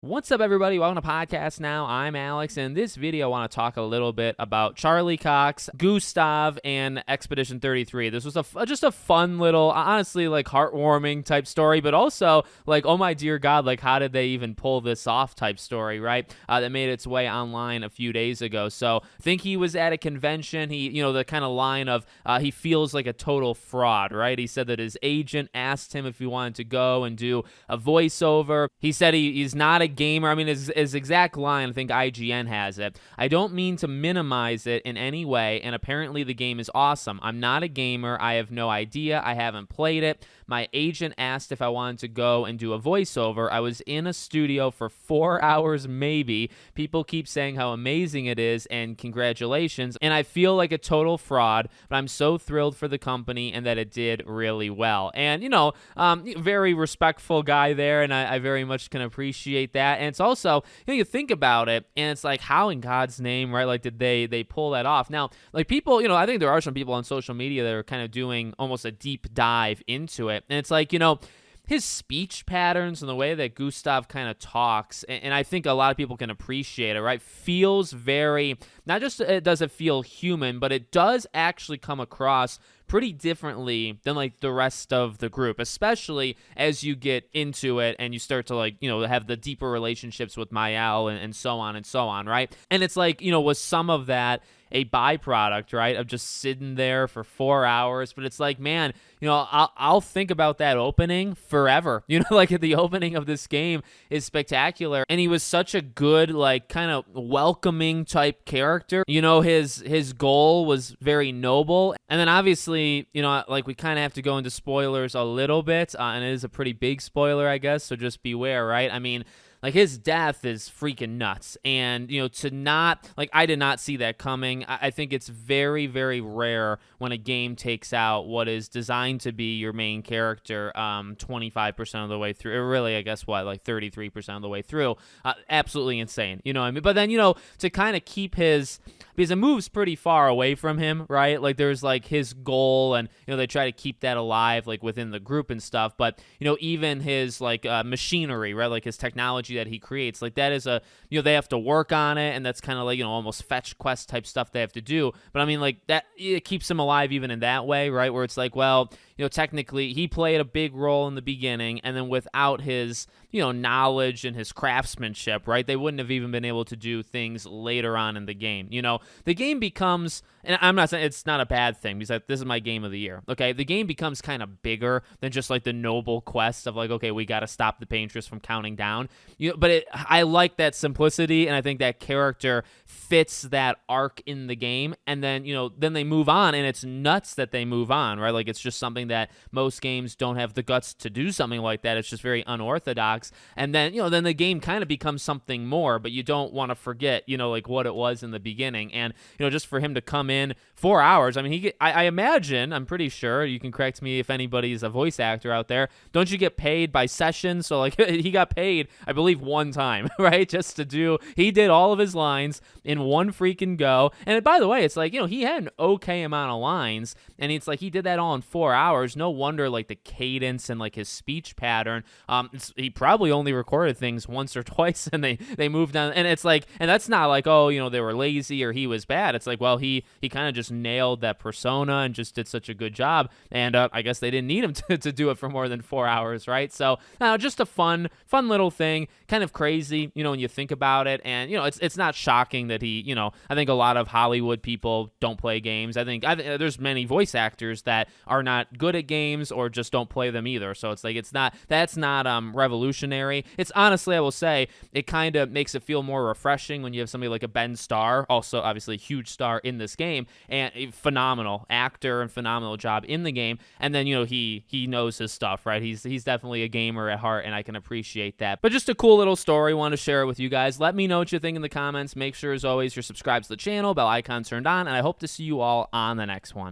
What's up, everybody? Welcome to Podcast Now. I'm Alex, and in this video, I want to talk a little bit about Charlie Cox, Gustave, and Expedition 33. This was just a fun little, honestly, like heartwarming type story, but also like, oh my dear God, like how did they even pull this off type story, right? That made its way online a few days ago. So I think he was at a convention. The kind of line of he feels like a total fraud, right? He said that his agent asked him if he wanted to go and do a voiceover. He said he's not a gamer. I mean, his exact line, I think IGN has it. I don't mean to minimize it in any way, and apparently the game is awesome. I'm not a gamer. I have no idea. I haven't played it. My agent asked if I wanted to go and do a voiceover. I was in a studio for 4 hours maybe. People keep saying how amazing it is and congratulations, and I feel like a total fraud, but I'm so thrilled for the company and that it did really well. And, very respectful guy there, and I very much can appreciate that. And it's also, you think about it, and it's like, how in God's name, right? Like, did they pull that off? Now, like people, I think there are some people on social media that are kind of doing almost a deep dive into it. And it's like, his speech patterns and the way that Gustave kind of talks, and I think a lot of people can appreciate it, right? Feels very, not just does it feel human, but it does actually come across pretty differently than like the rest of the group, especially as you get into it and you start to have the deeper relationships with Mael and so on, right? And it's like, was some of that a byproduct, right, of just sitting there for 4 hours? But it's like, man, I'll think about that opening forever. Like the opening of this game is spectacular, and he was such a good, like, kind of welcoming type character. His goal was very noble, and then obviously, like we kind of have to go into spoilers a little bit, and it is a pretty big spoiler, I guess. So just beware, right? I mean, like, his death is freaking nuts. And, to not, like, I did not see that coming. I think it's very, very rare when a game takes out what is designed to be your main character 25% of the way through. Or really, I guess, like 33% of the way through. Absolutely insane. You know what I mean? But then, to kind of keep his, because it moves pretty far away from him, right? Like, there's, like, his goal, and, they try to keep that alive, like, within the group and stuff. But, even his, like, machinery, right? Like, his technology that he creates, like, that is they have to work on it, and that's kind of like, almost fetch quest type stuff they have to do. But I mean, like, that, it keeps him alive even in that way, right? Where it's like, well, technically he played a big role in the beginning, and then without his, knowledge and his craftsmanship, right, they wouldn't have even been able to do things later on in the game. The game becomes, and I'm not saying it's not a bad thing, because this is my game of the year, okay? The game becomes kind of bigger than just like the noble quest of like, okay, we got to stop the paintress from counting down. But I like that simplicity, and I think that character fits that arc in the game. And then, then they move on, and it's nuts that they move on, right? Like, it's just something that most games don't have the guts to do something like that. It's just very unorthodox. And then, then the game kind of becomes something more, but you don't want to forget, like what it was in the beginning. And, just for him to come in 4 hours, I mean, I imagine, I'm pretty sure, you can correct me if anybody's a voice actor out there, don't you get paid by session? So like he got paid, I believe, one time, right? Just to do, he did all of his lines in one freaking go. And by the way, it's like, he had an okay amount of lines, and it's like he did that all in 4 hours. No wonder, like, the cadence and like his speech pattern, he probably only recorded things once or twice, and they moved on. And it's like, and that's not like, oh, they were lazy or he was bad. It's like, well, he kind of just nailed that persona and just did such a good job. And I guess they didn't need him to do it for more than 4 hours, right? So just a fun little thing, kind of crazy, when you think about it. And, it's not shocking that he, I think a lot of Hollywood people don't play games. I think there's many voice actors that are not good at games or just don't play them either. So it's like, that's not revolutionary. It's honestly, I will say, it kind of makes it feel more refreshing when you have somebody like a Ben Starr, also obviously a huge star in this game, and a phenomenal actor and phenomenal job in the game. And then, he knows his stuff, right? He's definitely a gamer at heart, and I can appreciate that. But just a cool little story. Want to share it with you guys. Let me know what you think in the comments. Make sure, as always, you're subscribed to the channel, bell icon turned on, and I hope to see you all on the next one.